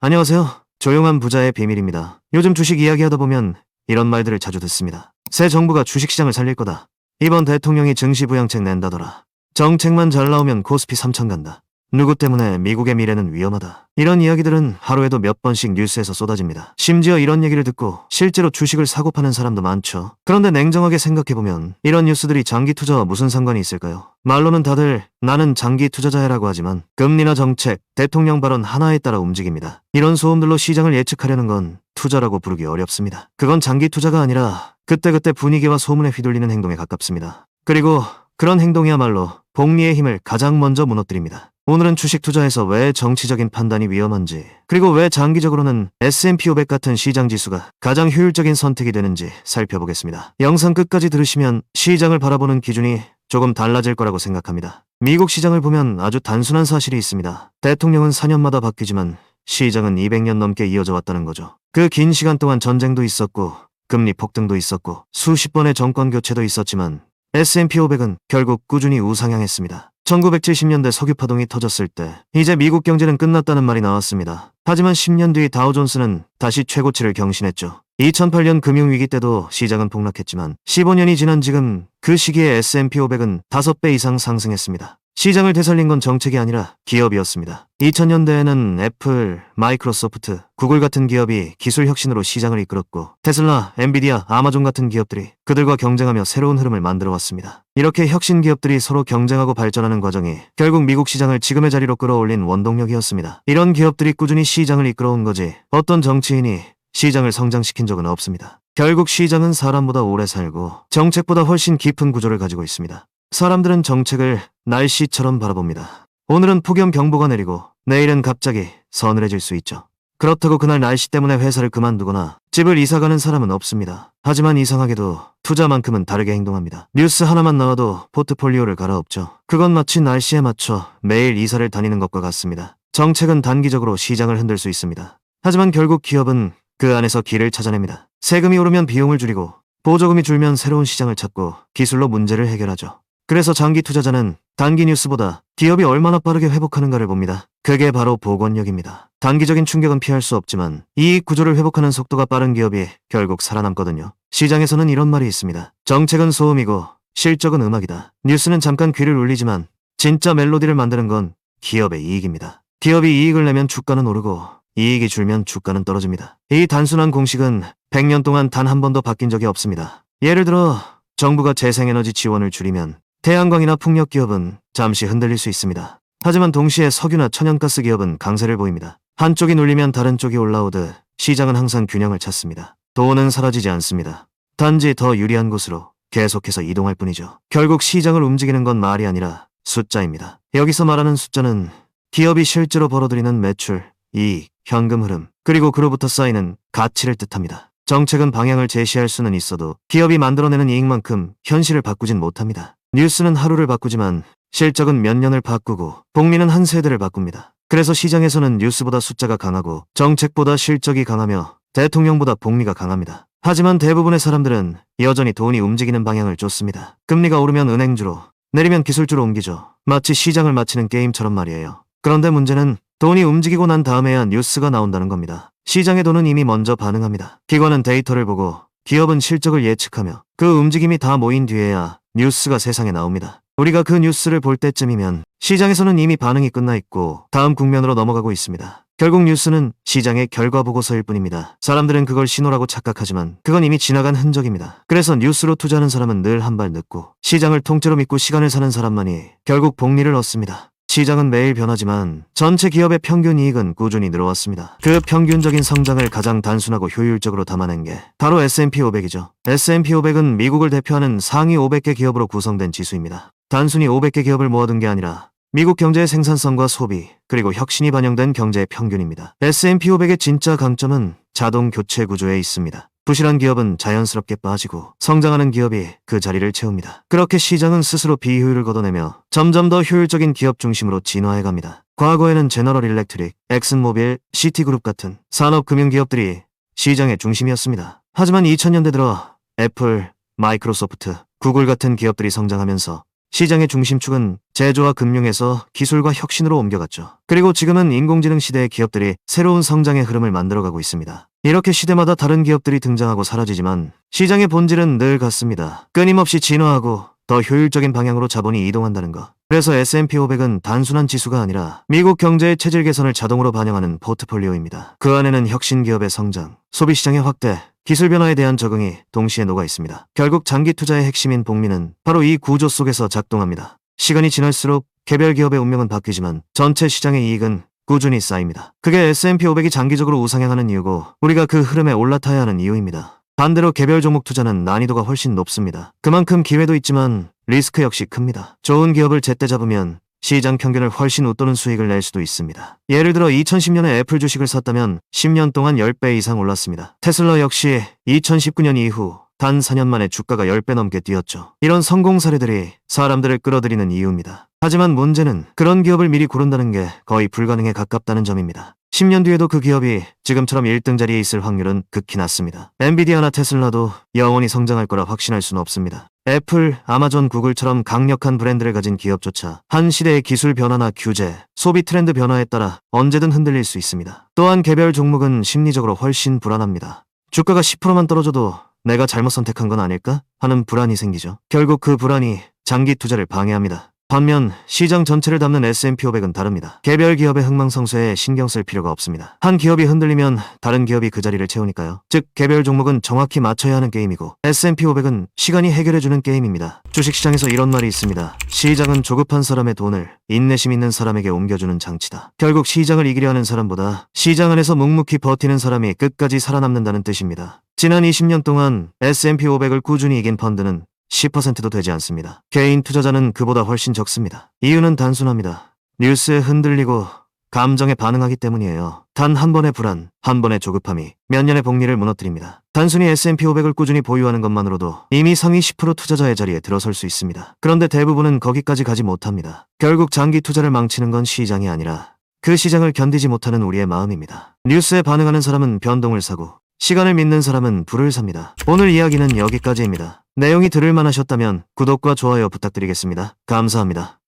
안녕하세요. 조용한 부자의 비밀입니다. 요즘 주식 이야기하다 보면 이런 말들을 자주 듣습니다. 새 정부가 주식시장을 살릴 거다. 이번 대통령이 증시부양책 낸다더라. 정책만 잘 나오면 코스피 3천 간다. 누구 때문에 미국의 미래는 위험하다. 이런 이야기들은 하루에도 몇 번씩 뉴스에서 쏟아집니다. 심지어 이런 얘기를 듣고 실제로 주식을 사고 파는 사람도 많죠. 그런데 냉정하게 생각해보면 이런 뉴스들이 장기 투자와 무슨 상관이 있을까요? 말로는 다들 나는 장기 투자자야라고 하지만 금리나 정책, 대통령 발언 하나에 따라 움직입니다. 이런 소음들로 시장을 예측하려는 건 투자라고 부르기 어렵습니다. 그건 장기 투자가 아니라 그때그때 분위기와 소문에 휘둘리는 행동에 가깝습니다. 그리고 그런 행동이야말로 복리의 힘을 가장 먼저 무너뜨립니다. 오늘은 주식 투자에서 왜 정치적인 판단이 위험한지, 그리고 왜 장기적으로는 S&P 500 같은 시장 지수가 가장 효율적인 선택이 되는지 살펴보겠습니다. 영상 끝까지 들으시면 시장을 바라보는 기준이 조금 달라질 거라고 생각합니다. 미국 시장을 보면 아주 단순한 사실이 있습니다. 대통령은 4년마다 바뀌지만 시장은 200년 넘게 이어져 왔다는 거죠. 그 긴 시간 동안 전쟁도 있었고 금리 폭등도 있었고 수십 번의 정권 교체도 있었지만 S&P 500은 결국 꾸준히 우상향했습니다. 1970년대 석유 파동이 터졌을 때 이제 미국 경제는 끝났다는 말이 나왔습니다. 하지만 10년 뒤 다우존스는 다시 최고치를 경신했죠. 2008년 금융위기 때도 시장은 폭락했지만 15년이 지난 지금 그 시기에 S&P 500은 5배 이상 상승했습니다. 시장을 되살린 건 정책이 아니라 기업이었습니다. 2000년대에는 애플, 마이크로소프트, 구글 같은 기업이 기술 혁신으로 시장을 이끌었고 테슬라, 엔비디아, 아마존 같은 기업들이 그들과 경쟁하며 새로운 흐름을 만들어 왔습니다. 이렇게 혁신 기업들이 서로 경쟁하고 발전하는 과정이 결국 미국 시장을 지금의 자리로 끌어올린 원동력이었습니다. 이런 기업들이 꾸준히 시장을 이끌어온 거지 어떤 정치인이 시장을 성장시킨 적은 없습니다. 결국 시장은 사람보다 오래 살고 정책보다 훨씬 깊은 구조를 가지고 있습니다. 사람들은 정책을 날씨처럼 바라봅니다. 오늘은 폭염경보가 내리고 내일은 갑자기 서늘해질 수 있죠. 그렇다고 그날 날씨 때문에 회사를 그만두거나 집을 이사가는 사람은 없습니다. 하지만 이상하게도 투자만큼은 다르게 행동합니다. 뉴스 하나만 나와도 포트폴리오를 갈아엎죠. 그건 마치 날씨에 맞춰 매일 이사를 다니는 것과 같습니다. 정책은 단기적으로 시장을 흔들 수 있습니다. 하지만 결국 기업은 그 안에서 길을 찾아냅니다. 세금이 오르면 비용을 줄이고 보조금이 줄면 새로운 시장을 찾고 기술로 문제를 해결하죠. 그래서 장기 투자자는 단기 뉴스보다 기업이 얼마나 빠르게 회복하는가를 봅니다. 그게 바로 복원력입니다. 단기적인 충격은 피할 수 없지만 이익 구조를 회복하는 속도가 빠른 기업이 결국 살아남거든요. 시장에서는 이런 말이 있습니다. 정책은 소음이고 실적은 음악이다. 뉴스는 잠깐 귀를 울리지만 진짜 멜로디를 만드는 건 기업의 이익입니다. 기업이 이익을 내면 주가는 오르고 이익이 줄면 주가는 떨어집니다. 이 단순한 공식은 100년 동안 단 한 번도 바뀐 적이 없습니다. 예를 들어 정부가 재생에너지 지원을 줄이면 태양광이나 풍력 기업은 잠시 흔들릴 수 있습니다. 하지만 동시에 석유나 천연가스 기업은 강세를 보입니다. 한쪽이 눌리면 다른 쪽이 올라오듯 시장은 항상 균형을 찾습니다. 돈은 사라지지 않습니다. 단지 더 유리한 곳으로 계속해서 이동할 뿐이죠. 결국 시장을 움직이는 건 말이 아니라 숫자입니다. 여기서 말하는 숫자는 기업이 실제로 벌어들이는 매출, 이익, 현금 흐름, 그리고 그로부터 쌓이는 가치를 뜻합니다. 정책은 방향을 제시할 수는 있어도 기업이 만들어내는 이익만큼 현실을 바꾸진 못합니다. 뉴스는 하루를 바꾸지만 실적은 몇 년을 바꾸고 복리는 한 세대를 바꿉니다. 그래서 시장에서는 뉴스보다 숫자가 강하고 정책보다 실적이 강하며 대통령보다 복리가 강합니다. 하지만 대부분의 사람들은 여전히 돈이 움직이는 방향을 쫓습니다. 금리가 오르면 은행주로, 내리면 기술주로 옮기죠. 마치 시장을 마치는 게임처럼 말이에요. 그런데 문제는 돈이 움직이고 난 다음에야 뉴스가 나온다는 겁니다. 시장의 돈은 이미 먼저 반응합니다. 기관은 데이터를 보고 기업은 실적을 예측하며 그 움직임이 다 모인 뒤에야 뉴스가 세상에 나옵니다. 우리가 그 뉴스를 볼 때쯤이면 시장에서는 이미 반응이 끝나 있고 다음 국면으로 넘어가고 있습니다. 결국 뉴스는 시장의 결과 보고서일 뿐입니다. 사람들은 그걸 신호라고 착각하지만 그건 이미 지나간 흔적입니다. 그래서 뉴스로 투자하는 사람은 늘 한 발 늦고 시장을 통째로 믿고 시간을 사는 사람만이 결국 복리를 얻습니다. 시장은 매일 변하지만 전체 기업의 평균 이익은 꾸준히 늘어왔습니다. 그 평균적인 성장을 가장 단순하고 효율적으로 담아낸 게 바로 S&P 500이죠. S&P 500은 미국을 대표하는 상위 500개 기업으로 구성된 지수입니다. 단순히 500개 기업을 모아둔 게 아니라 미국 경제의 생산성과 소비, 그리고 혁신이 반영된 경제의 평균입니다. S&P 500의 진짜 강점은 자동 교체 구조에 있습니다. 부실한 기업은 자연스럽게 빠지고 성장하는 기업이 그 자리를 채웁니다. 그렇게 시장은 스스로 비효율을 걷어내며 점점 더 효율적인 기업 중심으로 진화해갑니다. 과거에는 제너럴 일렉트릭, 엑슨모빌, 시티그룹 같은 산업금융기업들이 시장의 중심이었습니다. 하지만 2000년대 들어 애플, 마이크로소프트, 구글 같은 기업들이 성장하면서 시장의 중심축은 제조와 금융에서 기술과 혁신으로 옮겨갔죠. 그리고 지금은 인공지능 시대의 기업들이 새로운 성장의 흐름을 만들어가고 있습니다. 이렇게 시대마다 다른 기업들이 등장하고 사라지지만 시장의 본질은 늘 같습니다. 끊임없이 진화하고 더 효율적인 방향으로 자본이 이동한다는 것. 그래서 S&P 500은 단순한 지수가 아니라 미국 경제의 체질 개선을 자동으로 반영하는 포트폴리오입니다. 그 안에는 혁신 기업의 성장, 소비 시장의 확대, 기술 변화에 대한 적응이 동시에 녹아 있습니다. 결국 장기 투자의 핵심인 복리는 바로 이 구조 속에서 작동합니다. 시간이 지날수록 개별 기업의 운명은 바뀌지만 전체 시장의 이익은 꾸준히 쌓입니다. 그게 S&P 500이 장기적으로 우상향하는 이유고 우리가 그 흐름에 올라타야 하는 이유입니다. 반대로 개별 종목 투자는 난이도가 훨씬 높습니다. 그만큼 기회도 있지만 리스크 역시 큽니다. 좋은 기업을 제때 잡으면 시장 평균을 훨씬 웃도는 수익을 낼 수도 있습니다. 예를 들어 2010년에 애플 주식을 샀다면 10년 동안 10배 이상 올랐습니다. 테슬라 역시 2019년 이후 단 4년 만에 주가가 10배 넘게 뛰었죠. 이런 성공 사례들이 사람들을 끌어들이는 이유입니다. 하지만 문제는 그런 기업을 미리 고른다는 게 거의 불가능에 가깝다는 점입니다. 10년 뒤에도 그 기업이 지금처럼 1등 자리에 있을 확률은 극히 낮습니다. 엔비디아나 테슬라도 영원히 성장할 거라 확신할 수는 없습니다. 애플, 아마존, 구글처럼 강력한 브랜드를 가진 기업조차 한 시대의 기술 변화나 규제, 소비 트렌드 변화에 따라 언제든 흔들릴 수 있습니다. 또한 개별 종목은 심리적으로 훨씬 불안합니다. 주가가 10%만 떨어져도 내가 잘못 선택한 건 아닐까? 하는 불안이 생기죠. 결국 그 불안이 장기 투자를 방해합니다. 반면 시장 전체를 담는 S&P 500은 다릅니다. 개별 기업의 흥망성쇠에 신경 쓸 필요가 없습니다. 한 기업이 흔들리면 다른 기업이 그 자리를 채우니까요. 즉 개별 종목은 정확히 맞춰야 하는 게임이고 S&P 500은 시간이 해결해주는 게임입니다. 주식시장에서 이런 말이 있습니다. 시장은 조급한 사람의 돈을 인내심 있는 사람에게 옮겨주는 장치다. 결국 시장을 이기려 하는 사람보다 시장 안에서 묵묵히 버티는 사람이 끝까지 살아남는다는 뜻입니다. 지난 20년 동안 S&P 500을 꾸준히 이긴 펀드는 10%도 되지 않습니다. 개인 투자자는 그보다 훨씬 적습니다. 이유는 단순합니다. 뉴스에 흔들리고 감정에 반응하기 때문이에요. 단 한 번의 불안, 한 번의 조급함이 몇 년의 복리를 무너뜨립니다. 단순히 S&P 500을 꾸준히 보유하는 것만으로도 이미 상위 10% 투자자의 자리에 들어설 수 있습니다. 그런데 대부분은 거기까지 가지 못합니다. 결국 장기 투자를 망치는 건 시장이 아니라 그 시장을 견디지 못하는 우리의 마음입니다. 뉴스에 반응하는 사람은 변동을 사고 시간을 믿는 사람은 불을 삽니다. 오늘 이야기는 여기까지입니다. 내용이 들을만 하셨다면 구독과 좋아요 부탁드리겠습니다. 감사합니다.